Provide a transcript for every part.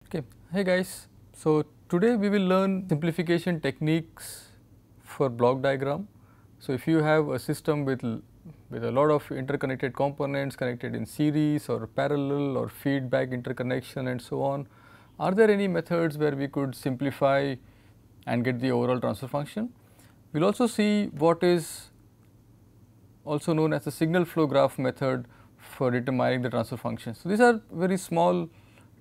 Okay. Hey guys, so today we will learn simplification techniques for block diagram. So if you have a system with a lot of interconnected components connected in series or parallel or feedback interconnection and so on, are there any methods where we could simplify and get the overall transfer function? We will also see what is also known as the signal flow graph method for determining the transfer function. So these are very small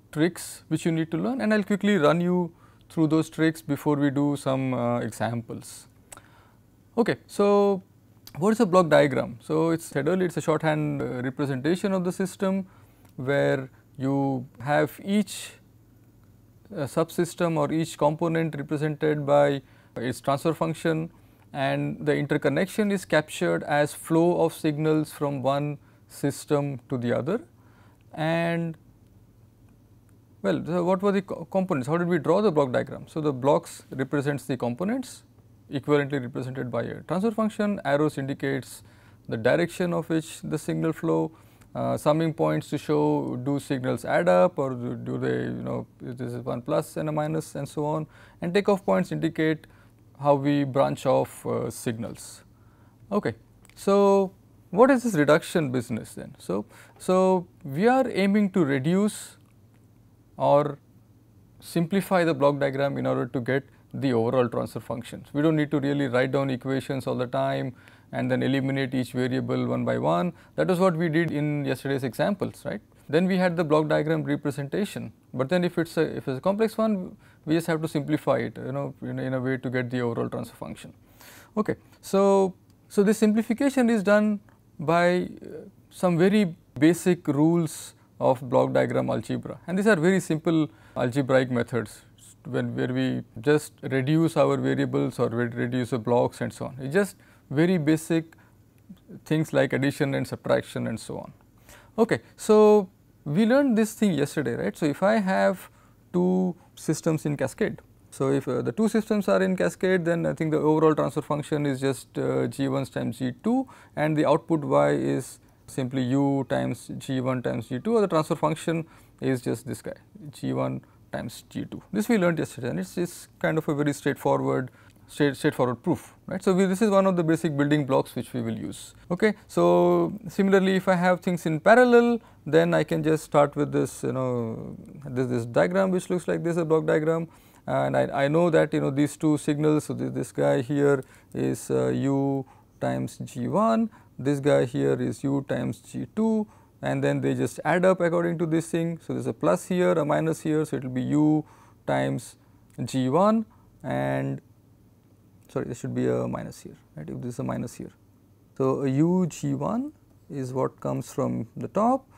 tricks which you need to learn, and I will quickly run you through those tricks before we do some examples. Okay, so what is a block diagram? So it's said earlier, it's a shorthand representation of the system where you have each subsystem or each component represented by its transfer function, and the interconnection is captured as flow of signals from one system to the other. And well, so what were the components? How did we draw the block diagram? So the blocks represents the components equivalently represented by a transfer function. Arrows indicates the direction of which the signal flow. Summing points to show do signals add up or do they, this is one plus and a minus and so on. And takeoff points indicate how we branch off signals. Okay. So what is this reduction business then? So we are aiming to reduce or simplify the block diagram in order to get the overall transfer functions. We do not need to really write down equations all the time and then eliminate each variable one by one. That is what we did in yesterday's examples, right. Then we had the block diagram representation, but then if it's a complex one, we just have to simplify it, in a way to get the overall transfer function. Okay. So this simplification is done by some very basic rules of block diagram algebra, and these are very simple algebraic methods where we just reduce our variables or reduce the blocks and so on. It is just very basic things like addition and subtraction and so on. Okay. So we learned this thing yesterday, right. So if I have two systems in cascade, so if the two systems are in cascade, then I think the overall transfer function is just g1 times g2, and the output y is simply u times g1 times g2, or the transfer function is just this guy g1 times g2. This we learned yesterday, and it's kind of a very straightforward proof, right. So this is one of the basic building blocks which we will use. Okay. So similarly, if I have things in parallel, then I can just start with this, this diagram which looks like this, a block diagram, and I know that these two signals. So this guy here is u times g1. This guy here is u times g2, and then they just add up according to this thing. So there is a plus here, a minus here, so it will be u times g1, and sorry, there should be a minus here, right, if this is a minus here. So a u g1 is what comes from the top,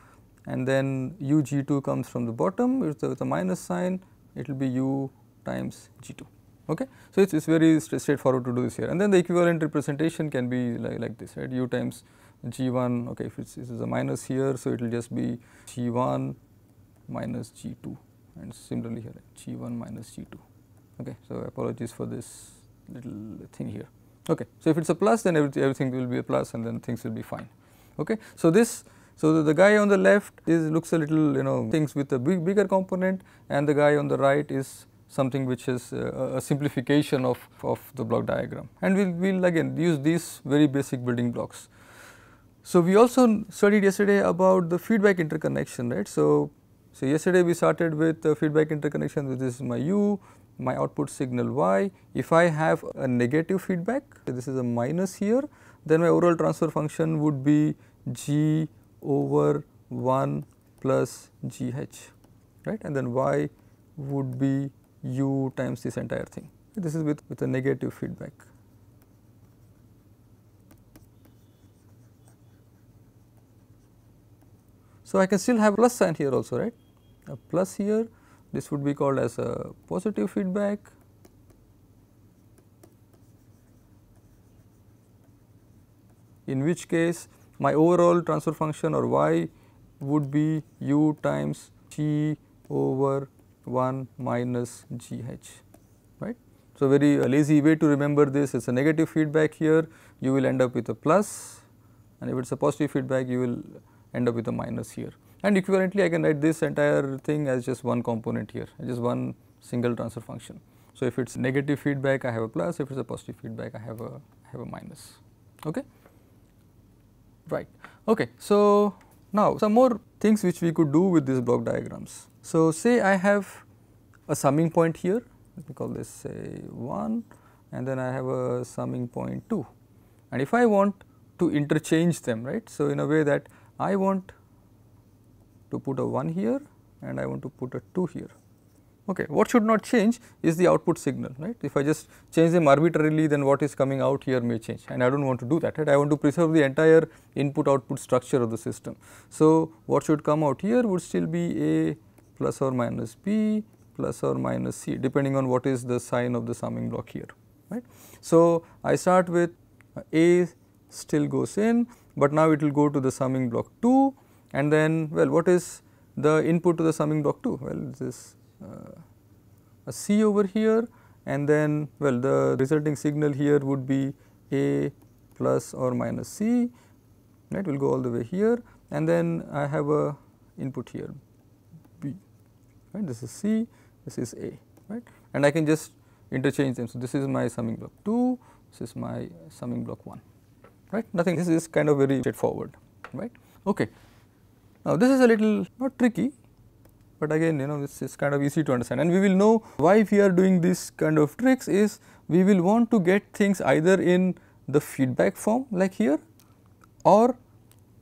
and then u g2 comes from the bottom. With a minus sign, it will be u times g2. Okay. So it's very straightforward to do this here, and then the equivalent representation can be like this, right, u times g1. Okay, if this is a minus here, so it will just be g1 minus g2, and similarly here g1 minus g2. Okay. So apologies for this little thing here. Okay. So if it's a plus, then everything will be a plus, and then things will be fine. Okay. So the guy on the left looks a little things with a bigger component, and the guy on the right is something which is a simplification of the block diagram, and we will again use these very basic building blocks. So we also studied yesterday about the feedback interconnection, right. So yesterday we started with the feedback interconnection, which is my u, my output signal y. If I have a negative feedback, so this is a minus here, then my overall transfer function would be g over 1 plus gh, right, and then y would be u times this entire thing. This is with a negative feedback. So I can still have a plus sign here also, right, a plus here. This would be called as a positive feedback, in which case my overall transfer function or y would be u times g over 1 minus gh, right. So very lazy way to remember this is a negative feedback here, you will end up with a plus, and if it is a positive feedback, you will end up with a minus here. And equivalently I can write this entire thing as just one component here, just one single transfer function. So if it's negative feedback I have a plus, if it's a positive feedback I have a minus. Okay. Right. Okay. So now some more things which we could do with these block diagrams. So say I have a summing point here, let me call this say 1, and then I have a summing point 2, and if I want to interchange them, right. So in a way that I want to put a 1 here and I want to put a 2 here. Okay. What should not change is the output signal, right. If I just change them arbitrarily, then what is coming out here may change, and I do not want to do that, right. I want to preserve the entire input output structure of the system. So what should come out here would still be A plus or minus B plus or minus C, depending on what is the sign of the summing block here, right. So I start with A still goes in, but now it will go to the summing block 2, and then, well, what is the input to the summing block 2? Well, this is a C over here, and then, well, the resulting signal here would be A plus or minus C, right, will go all the way here, and then I have a input here B, right, this is C, this is A, right, and I can just interchange them. So this is my summing block 2, this is my summing block 1, right, nothing, this is kind of very straightforward, right. Okay. Now this is a little not tricky, but again, you know, this is kind of easy to understand, and we will know why we are doing this kind of tricks is we will want to get things either in the feedback form like here, or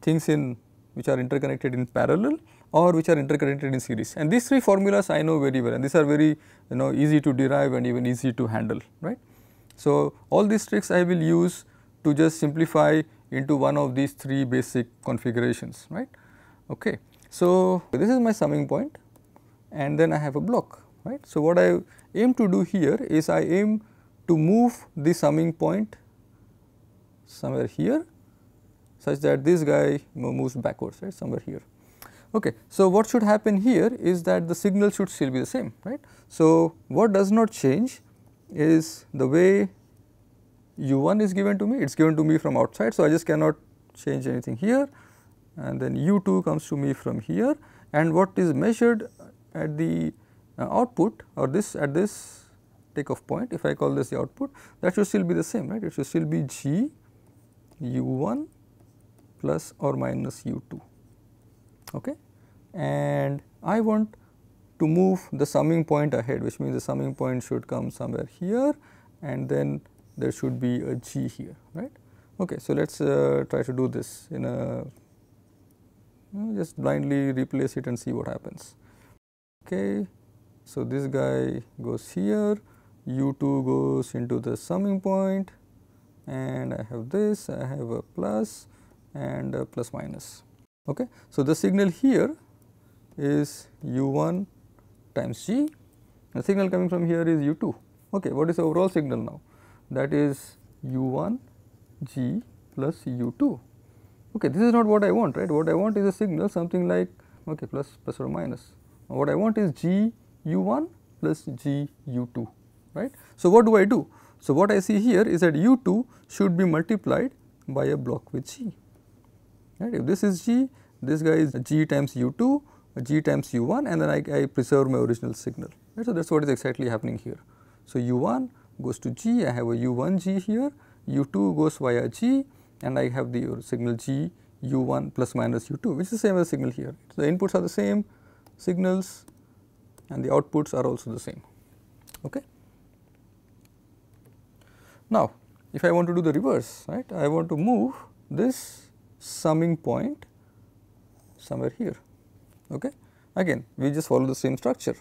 things in which are interconnected in parallel, or which are interconnected in series, and these three formulas I know very well, and these are very, you know, easy to derive and even easy to handle, right. So all these tricks I will use to just simplify into one of these three basic configurations, right. Okay. So this is my summing point, and then I have a block, right. So what I aim to do here is I aim to move the summing point somewhere here, such that this guy moves backwards, right, somewhere here. Okay. So what should happen here is that the signal should still be the same, right. So what does not change is the way U1 is given to me, it is given to me from outside. So I just cannot change anything here, and then U2 comes to me from here, and what is measured at the output or this at this takeoff point, if I call this the output, that should still be the same, right. It should still be G U1 plus or minus U2, okay. And I want to move the summing point ahead, which means the summing point should come somewhere here, and then there should be a G here, right. Okay. So let us try to do this in a, just blindly replace it and see what happens. Okay. So this guy goes here, U2 goes into the summing point, and I have this, I have a plus and a plus minus. Okay. So the signal here is U1 times G, the signal coming from here is U2. Okay. What is the overall signal now? That is U1 G plus U2. Okay, this is not what I want, right. What I want is a signal something like, okay, plus or minus. What I want is G U1 plus G U2, right. So what do I do? So what I see here is that U2 should be multiplied by a block with G, right. If this is G, this guy is G times U2, G times U1, and then I preserve my original signal, right. So that is what is exactly happening here. So U1 goes to G, I have a U1 G here, U2 goes via G, and I have the signal G U1 plus minus U2, which is the same as the signal here. So the inputs are the same signals and the outputs are also the same. Okay. Now if I want to do the reverse, right, I want to move this summing point somewhere here. Okay. Again we just follow the same structure,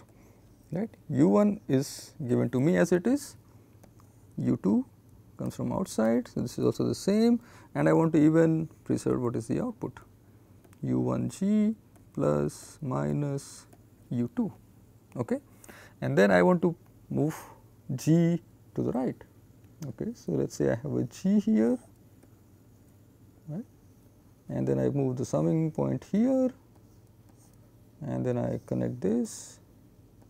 right. U1 is given to me as it is, U2 comes from outside, so this is also the same, and I want to even preserve what is the output, U1G plus minus U2, okay. And then I want to move G to the right, okay. So let us say I have a G here, right, and then I move the summing point here, and then I connect this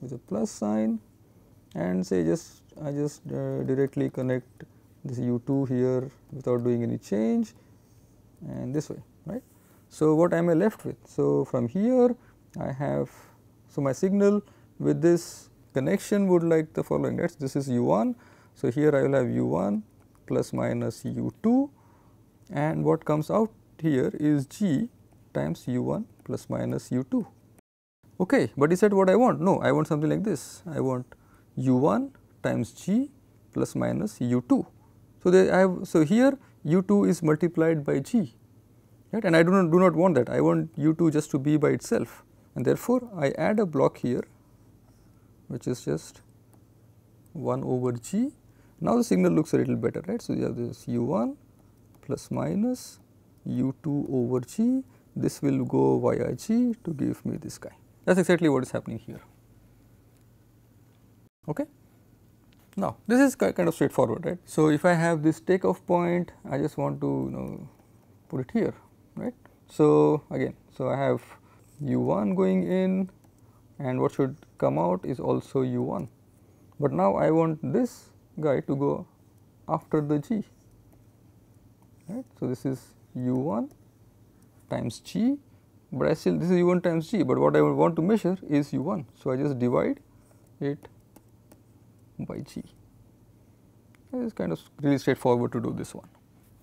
with a plus sign, and say I just directly connect this U2 here without doing any change, and this way, right. So, what am I left with? So, from here I have, so my signal with this connection would like the following, that this is u1. So, here I will have u1 plus minus u2, and what comes out here is g times u1 plus minus u2. Okay, but is that what I want? No, I want something like this. I want u1 times g plus minus u2. So, so here u2 is multiplied by g, right, and I do not want that. I want u2 just to be by itself, and therefore, I add a block here which is just 1 over g. Now, the signal looks a little better, right. So, you have this u1 plus minus u2 over g, this will go via g to give me this guy. That is exactly what is happening here. Okay. Now, this is kind of straightforward, right. So, if I have this takeoff point, I just want to put it here, right. So, again, so I have u1 going in, and what should come out is also u1, but now I want this guy to go after the g, right. So, this is u1 times g, but I still, this is u1 times g, but what I want to measure is u1. So, I just divide it by g. It is kind of really straightforward to do this one.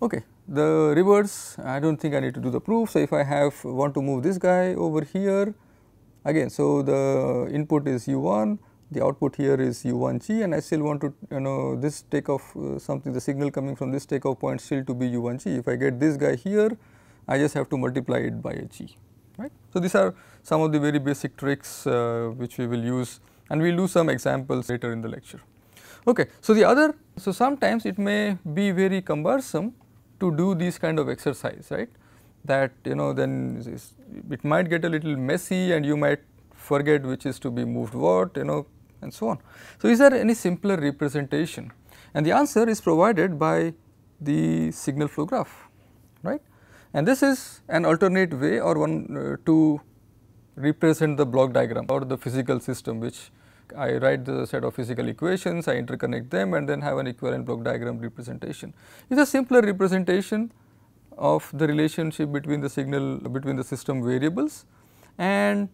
Okay. The reverse, I do not think I need to do the proof. So, if I want to move this guy over here again, so the input is u1, the output here is u1g, and I still want to this takeoff something, the signal coming from this takeoff point still to be u1g. If I get this guy here, I just have to multiply it by a g, right. So, these are some of the very basic tricks which we will use, and we will do some examples later in the lecture. Okay. So, the other, so sometimes it may be very cumbersome to do these kind of exercise, right, that then it might get a little messy and you might forget which is to be moved what, and so on. So, is there any simpler representation? And the answer is provided by the signal flow graph, right. And this is an alternate way or one to represent the block diagram or the physical system, which I write the set of physical equations, I interconnect them, and then have an equivalent block diagram representation. It is a simpler representation of the relationship between the signal, between the system variables, and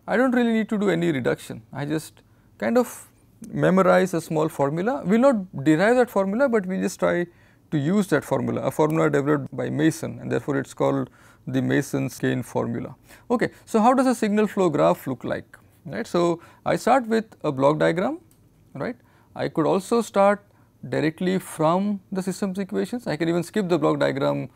I do not really need to do any reduction. I just kind of memorize a small formula. We will not derive that formula, but we just try to use that formula, a formula developed by Mason, and therefore, it is called the Mason's gain formula. Okay. So, how does a signal flow graph look like, right? So, I start with a block diagram, right. I could also start directly from the system's equations. I can even skip the block diagram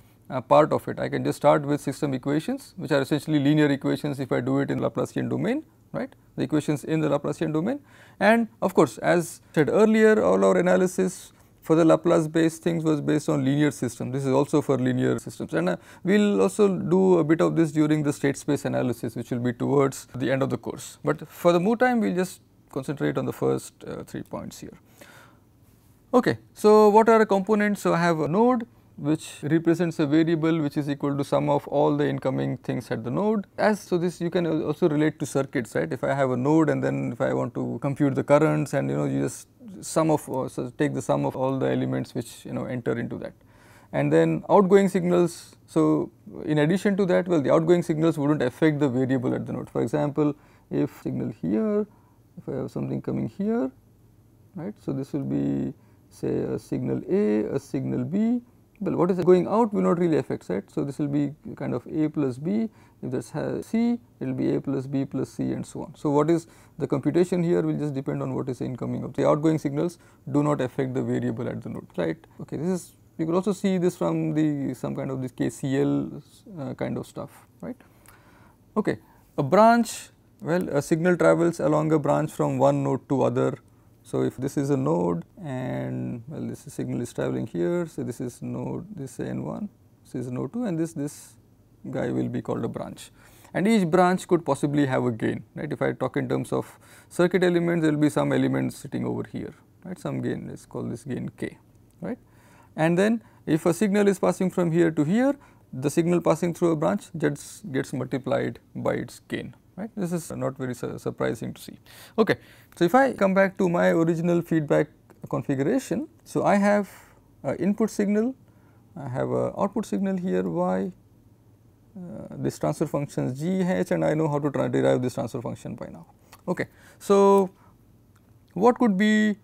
part of it. I can just start with system equations, which are essentially linear equations if I do it in Laplacian domain, right, the equations in the Laplacian domain. And of course, as said earlier, all our analysis for the Laplace based things was based on linear systems. This is also for linear systems, and we will also do a bit of this during the state space analysis, which will be towards the end of the course. But for the meantime, we will just concentrate on the first 3 points here. Okay. So, what are the components? So, I have a node which represents a variable which is equal to sum of all the incoming things at the node. So, this you can also relate to circuits, right. If I have a node and then if I want to compute the currents, and you just so take the sum of all the elements which enter into that, and then outgoing signals. So, in addition to that, well, the outgoing signals would not affect the variable at the node. For example, if signal here, if I have something coming here, right. So, this will be say a signal A, a signal B. Well, what is going out will not really affect, right. So, this will be kind of A plus B. If this has C, it will be A plus B plus C, and so on. So, what is the computation here will just depend on what is the incoming of the outgoing signals do not affect the variable at the node, right. Okay, this is, you could also see this from the some kind of this KCL kind of stuff, right. Okay, a branch, well, a signal travels along a branch from one node to other. So, if this is a node and well, this signal is traveling here, so this is node, this is N1, this is node 2, and this guy will be called a branch, and each branch could possibly have a gain, right. If I talk in terms of circuit elements, there will be some elements sitting over here, right, some gain, let us call this gain k, right. And then if a signal is passing from here to here, the signal passing through a branch just gets multiplied by its gain, right. This is not very surprising to see. Okay. So, if I come back to my original feedback configuration, so I have a input signal, I have a output signal here y, this transfer function is GH, and I know how to derive this transfer function by now. Okay. So, what could be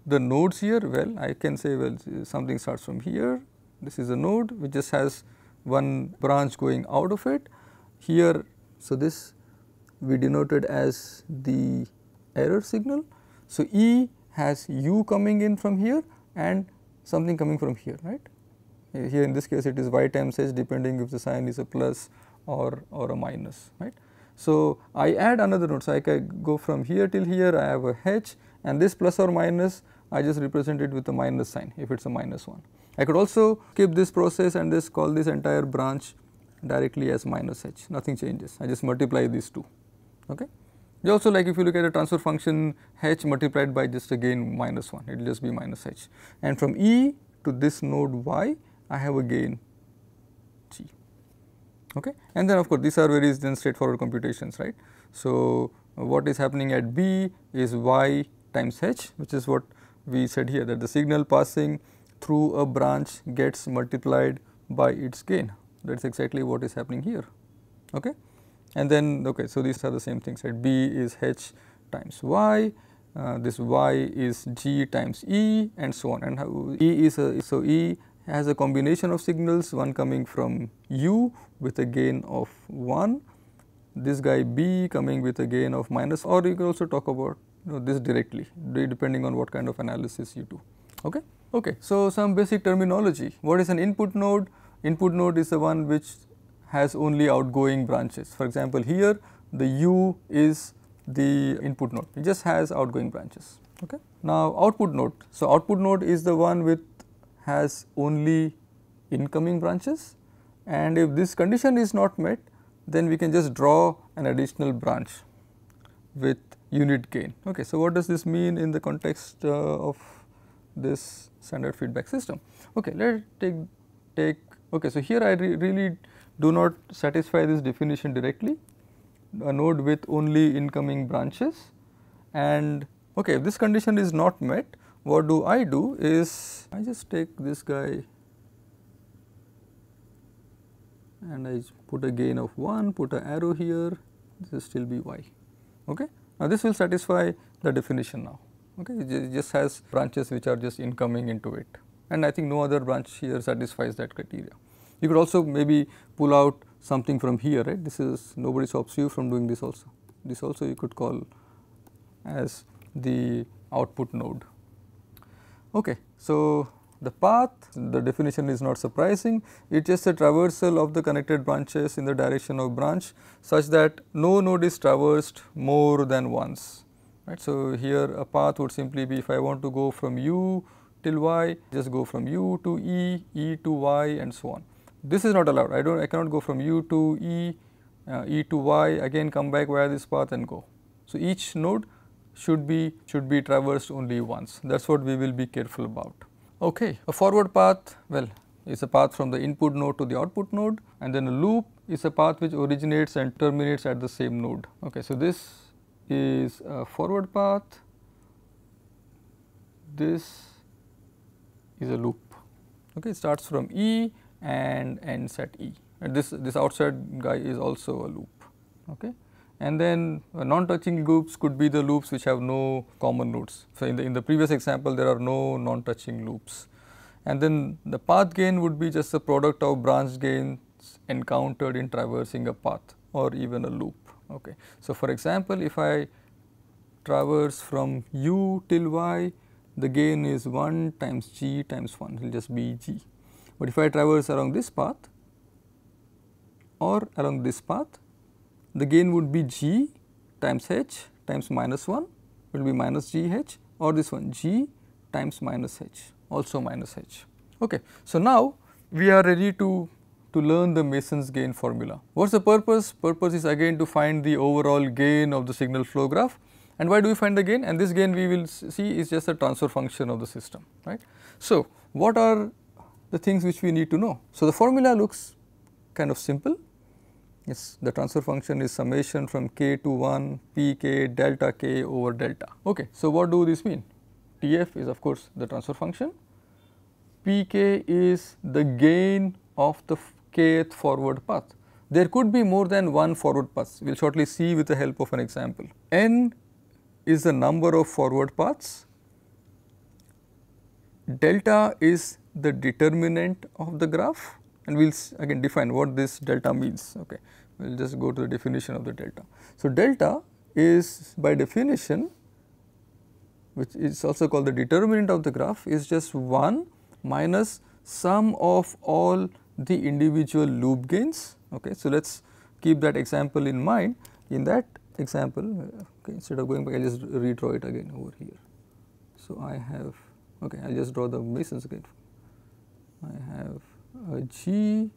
the nodes here? Well, I can say, well, something starts from here, this is a node which just has one branch going out of it here. So, this we denoted as the error signal. So, E has U coming in from here and something coming from here, right. Here in this case it is y times h, depending if the sign is a plus or a minus, right. So, I add another node. So, I can go from here till here, I have a h, and this plus or minus I just represent it with a minus sign if it is a minus 1. I could also skip this process and just call this entire branch directly as minus h, nothing changes, I just multiply these two. Okay. You also, like if you look at a transfer function h multiplied by just again minus 1, it will just be minus h, and from E to this node y I have a gain g. Okay. And then of course, these are very then straightforward computations, right. So, what is happening at B is y times h, which is what we said here, that the signal passing through a branch gets multiplied by its gain. That is exactly what is happening here. Okay. And then, okay, so these are the same things, right. B is h times y, this y is g times E, and so on. And how E is so E has a combination of signals, one coming from U with a gain of 1, this guy B coming with a gain of minus, or you can also talk about this directly, depending on what kind of analysis you do. Okay. Okay. So, some basic terminology. What is an input node? Input node is the one which has only outgoing branches. For example, here the U is the input node, it just has outgoing branches. Okay. Now, output node. So, output node is the one with has only incoming branches, and if this condition is not met, then we can just draw an additional branch with unit gain. Okay. So, what does this mean in the context of this standard feedback system? Okay, let us take okay. So, here I really do not satisfy this definition directly, a node with only incoming branches, and okay, if this condition is not met, what do? Is I just take this guy and I put a gain of 1, put an arrow here, this will still be y. Okay. Now, this will satisfy the definition now. Okay. It just has branches which are just incoming into it, and I think no other branch here satisfies that criteria. You could also maybe pull out something from here, right. This is, nobody stops you from doing this also. This also you could call as the output node. Okay. So, the path, the definition is not surprising, it is just a traversal of the connected branches in the direction of branch such that no node is traversed more than once, right. So, here a path would simply be, if I want to go from U till Y, just go from U to E, E to Y, and so on. This is not allowed, I cannot go from U to E, E to Y, again come back via this path and go. So, each node should be traversed only once, that is what we will be careful about. Okay. A forward path, well, is a path from the input node to the output node, and then a loop is a path which originates and terminates at the same node. Okay. So, this is a forward path, this is a loop. Okay. It starts from E and ends at E, and this outside guy is also a loop. Okay. And then non-touching loops could be the loops which have no common nodes. So, in the previous example there are no non-touching loops, and then the path gain would be just the product of branch gains encountered in traversing a path or even a loop. Okay. So, for example, if I traverse from U till Y, the gain is 1 times G times 1, it will just be G. But if I traverse along this path or along this path, the gain would be G times H times minus 1, will be minus G H, or this one G times minus H, also minus H. Okay. So, now we are ready to learn the Mason's gain formula. What is the purpose? Purpose is again to find the overall gain of the signal flow graph. And why do we find the gain? And this gain we will see is just a transfer function of the system, right. So, what are the things which we need to know? So, the formula looks kind of simple. Yes, the transfer function is summation from k to 1 p k delta k over delta. Okay. So, what do this mean? Tf is of course the transfer function, p k is the gain of the kth forward path. There could be more than one forward path. We will shortly see with the help of an example. N is the number of forward paths. Delta is the determinant of the graph, and we will again define what this delta means. Okay, we will just go to the definition of the delta. So, delta is by definition, which is also called the determinant of the graph, is just 1 minus sum of all the individual loop gains. Okay, so let us keep that example in mind. In that example, okay, instead of going back, I will just redraw it again over here. So, I have, okay, I will just draw the Masons again. I have a G,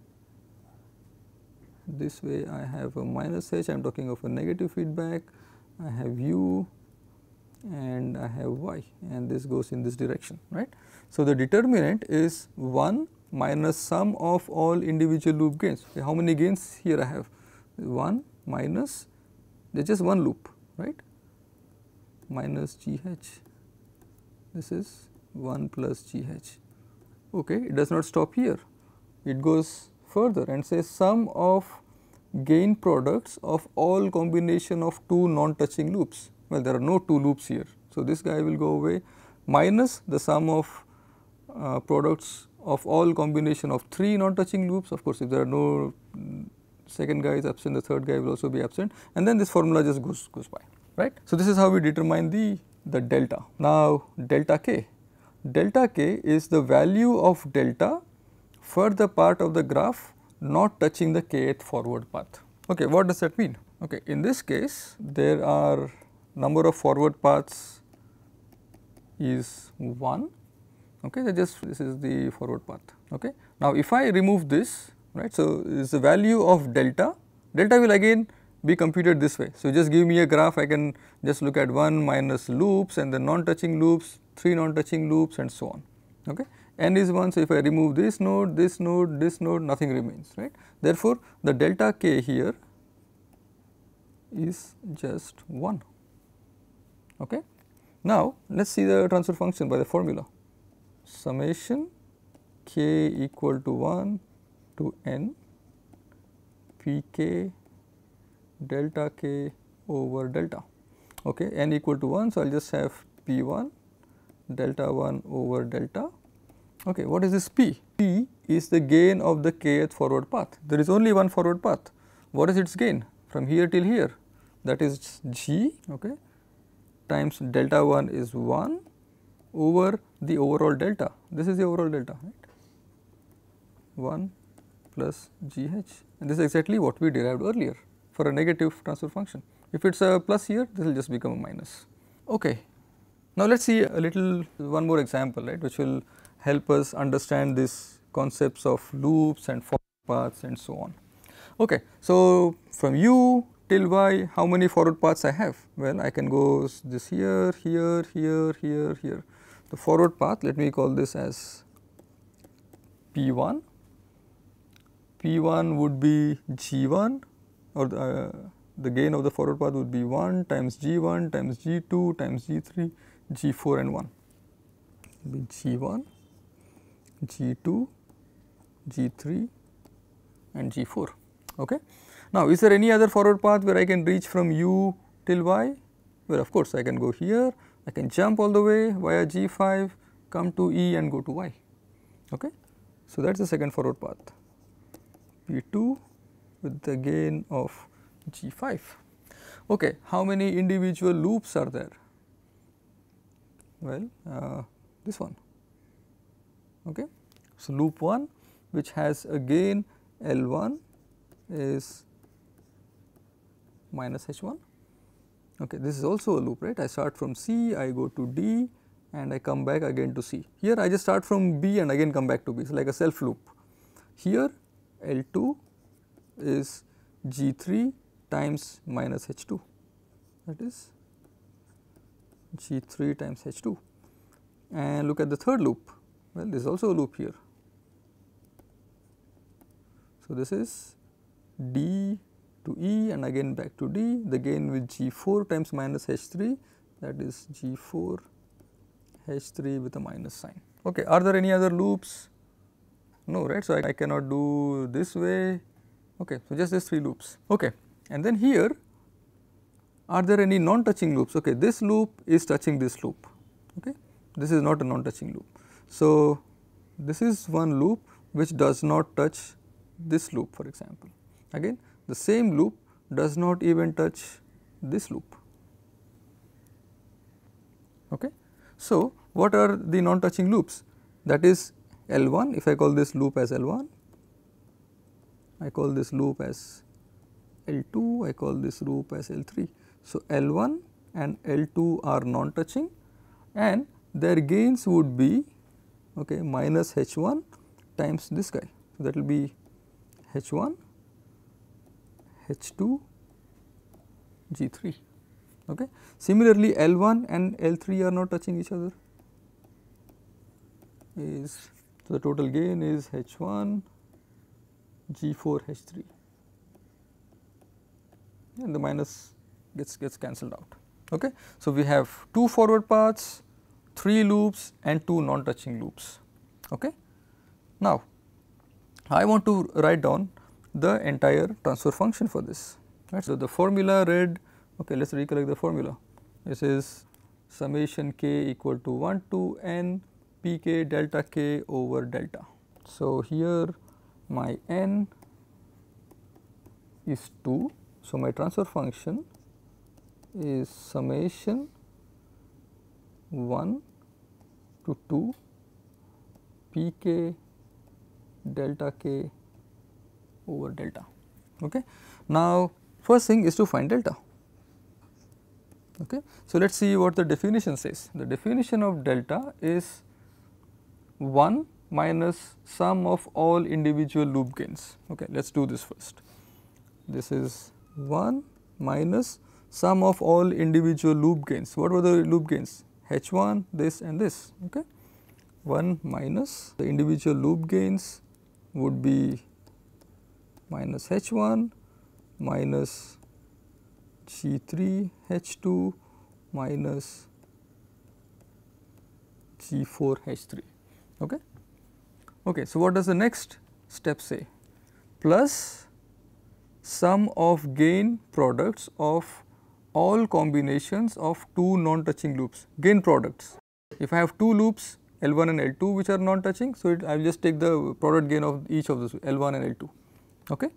this way I have a minus H, I am talking of a negative feedback, I have U and I have Y, and this goes in this direction, right. So, the determinant is 1 minus sum of all individual loop gains. Okay, how many gains here I have? 1 minus, there is just one loop, right, minus GH, this is 1 plus GH. Okay, it does not stop here, it goes further and says sum of gain products of all combination of two non-touching loops. Well, there are no two loops here. So, this guy will go away minus the sum of products of all combination of three non-touching loops. Of course, if there are no second guy is absent, the third guy will also be absent, and then this formula just goes by, right. So, this is how we determine the delta. Now, delta k. Delta k is the value of delta for the part of the graph not touching the kth forward path. Okay, what does that mean? Okay, in this case, there are number of forward paths is 1. Okay, this is the forward path. Okay. Now, if I remove this, right, so is the value of delta. Delta will again be computed this way. So, just give me a graph, I can just look at 1 minus loops and then non-touching loops, 3 non-touching loops and so on. Okay. N is 1, so if I remove this node, nothing remains, right. Therefore, the delta k here is just 1. Okay. Now, let us see the transfer function by the formula. Summation k equal to 1 to n pk delta k over delta. Okay, n equal to 1, so I will just have p1 delta 1 over delta. Okay, what is this p? P is the gain of the kth forward path. There is only one forward path. What is its gain from here till here? That is g, okay, times delta 1 is 1 over the overall delta. This is the overall delta, right, 1 plus gh, and this is exactly what we derived earlier for a negative transfer function. If it is a plus here, this will just become a minus. Okay. Now, let us see a little one more example, right, which will help us understand these concepts of loops and forward paths and so on. Okay. So, from u till y, how many forward paths I have? Well, I can go this here, here, here, here, here. The forward path, let me call this as P1. P1 would be G1, or the gain of the forward path would be 1 times G1 times G2 times G3, G4 and 1. It will be G1, G2, G3 and G4. Okay. Now, is there any other forward path where I can reach from u till y? Well, of course, I can go here, I can jump all the way via G5, come to E and go to y. Okay. So, that is the second forward path, P2 with the gain of G5. Okay. How many individual loops are there? Well, this one. Okay. So, loop 1 which has a gain L1 is minus H1. Okay. This is also a loop, right. I start from C, I go to D and I come back again to C. Here I just start from B and again come back to B, it is like a self loop. Here L2 is G3 times minus H2, that is G3 times H2. And look at the third loop, well, this is also a loop here. So, this is D to E and again back to D, the gain with G4 times minus H3, that is G4 H3 with a minus sign. Okay. Are there any other loops? No, right. So, I cannot do this way. Okay. So, just these 3 loops. Okay. And then here, are there any non-touching loops? Okay. This loop is touching this loop. Okay. This is not a non-touching loop. So, this is one loop which does not touch this loop, for example. Again, the same loop does not even touch this loop. Okay. So, what are the non-touching loops? That is L1. If I call this loop as L1, I call this loop as L2, I call this loop as L3. So, L1 and L2 are non-touching and their gains would be okay, minus H1 times this guy. So, that will be H1, H2, G3. Okay. Similarly, L1 and L3 are not touching each other. So, the total gain is H1, G4, H3, and the minus gets cancelled out. Okay. So, we have 2 forward paths, 3 loops and 2 non-touching loops. Okay. Now, I want to write down the entire transfer function for this. Right. So, the formula read, okay, let us recollect the formula. This is summation k equal to 1 to n pk delta k over delta. So, here my n is 2. So, my transfer function is summation 1 to 2 pk delta k over delta. Okay. Now, first thing is to find delta. Okay. So, let us see what the definition says. The definition of delta is 1 minus sum of all individual loop gains. Okay. Let us do this first. This is 1 minus sum of all individual loop gains. What were the loop gains? H1, this and this. Okay. 1 minus the individual loop gains would be minus H1 minus G3 H2 minus G4 H3. Okay. Okay. So, what does the next step say? Plus sum of gain products of all combinations of 2 non-touching loops, gain products. If I have 2 loops L1 and L2 which are non-touching, so I will just take the product gain of each of those L1 and L2. Okay.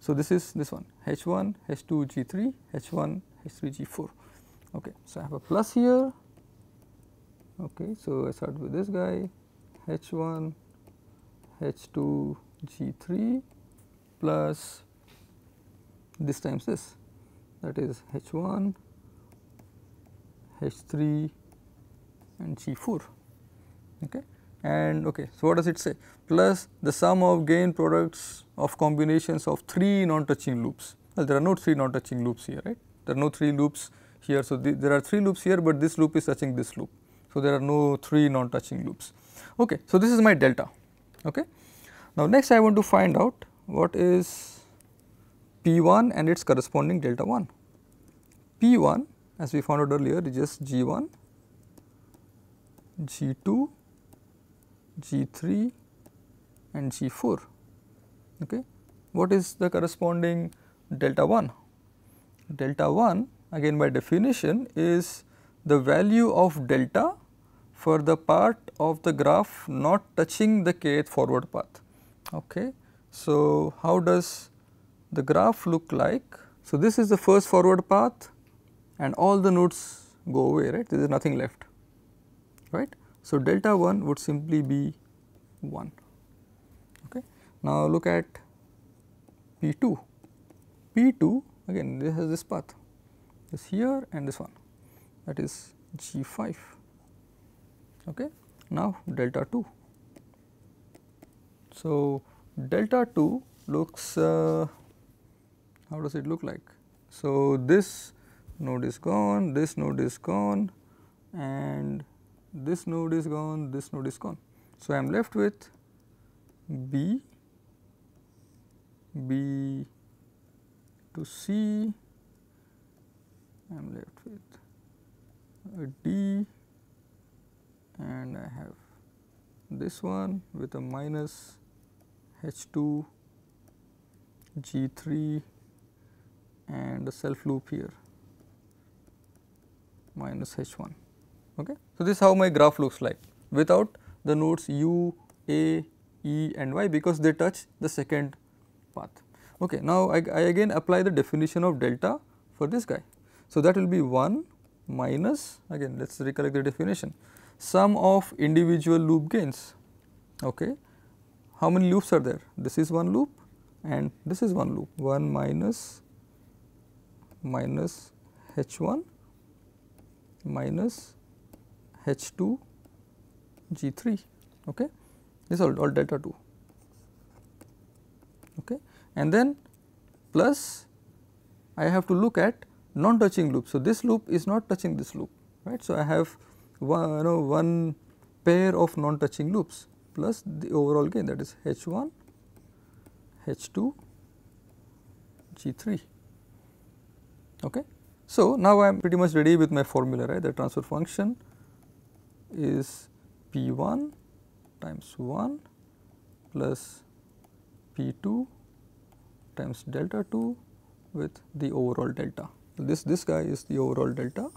So, this is this one H1, H2, G3, H1, H3, G4. Okay. So, I have a plus here. Okay. So, I start with this guy H1, H2, G3 plus this times this, that is H1, H3 and G4. Okay. And okay, so what does it say? Plus the sum of gain products of combinations of 3 non-touching loops. Well, there are no 3 non-touching loops here, right? There are no 3 loops here. So, there are 3 loops here, but this loop is touching this loop. So, there are no 3 non-touching loops. Okay. So, this is my delta. Okay. Now, next I want to find out what is P1 and its corresponding delta 1. P1, as we found out earlier, is just G1, G2, G3 and G4. Okay. What is the corresponding delta 1? Delta 1 again by definition is the value of delta for the part of the graph not touching the kth forward path. Okay. So, how does the graph look like? So, this is the first forward path and all the nodes go away, right, there is nothing left, right. So, delta 1 would simply be 1. Okay. Now, look at P2. P2 again this has this path, this here and this one, that is G5. Okay. Now, delta 2. So, delta 2 looks, how does it look like? So, this node is gone, this node is gone and this node is gone, this node is gone. So, I am left with B, B to C, I am left with a D and I have this one with a minus H2 G3 and a self loop here minus H1. Okay. So, this is how my graph looks like without the nodes u, a, e and y, because they touch the second path. Okay. Now, I again apply the definition of delta for this guy. So, that will be 1 minus, again let us recollect the definition, sum of individual loop gains. Okay. How many loops are there? This is one loop and this is one loop, 1 minus H1 minus H2 G3. Okay. This is all delta 2. Okay. And then plus I have to look at non touching loop. So, this loop is not touching this loop, right. So, I have one pair of non touching loops plus the overall gain, that is H1 H2 G3. Okay. So, now I am pretty much ready with my formula, right. The transfer function is P1 times 1 plus P2 times delta 2 with the overall delta. This guy is the overall delta,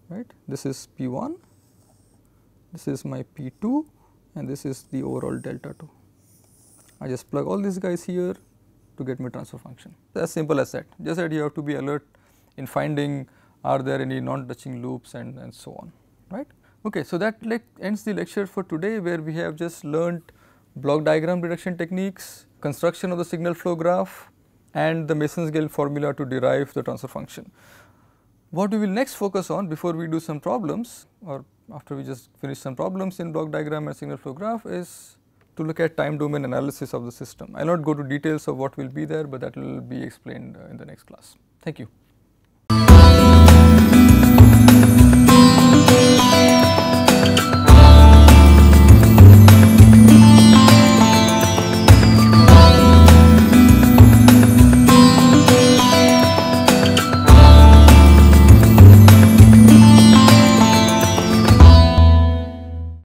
right. This is P1, this is my P2 and this is the overall delta 2. I just plug all these guys here to get my transfer function. As simple as that, just that you have to be alert in finding are there any non touching loops and so on, right. Okay, so that ends the lecture for today, where we have just learnt block diagram reduction techniques, construction of the signal flow graph and the Mason's-Gale formula to derive the transfer function. What we will next focus on before we do some problems, or after we just finish some problems in block diagram and signal flow graph, is to look at time domain analysis of the system. I will not go to details of what will be there, but that will be explained in the next class. Thank you.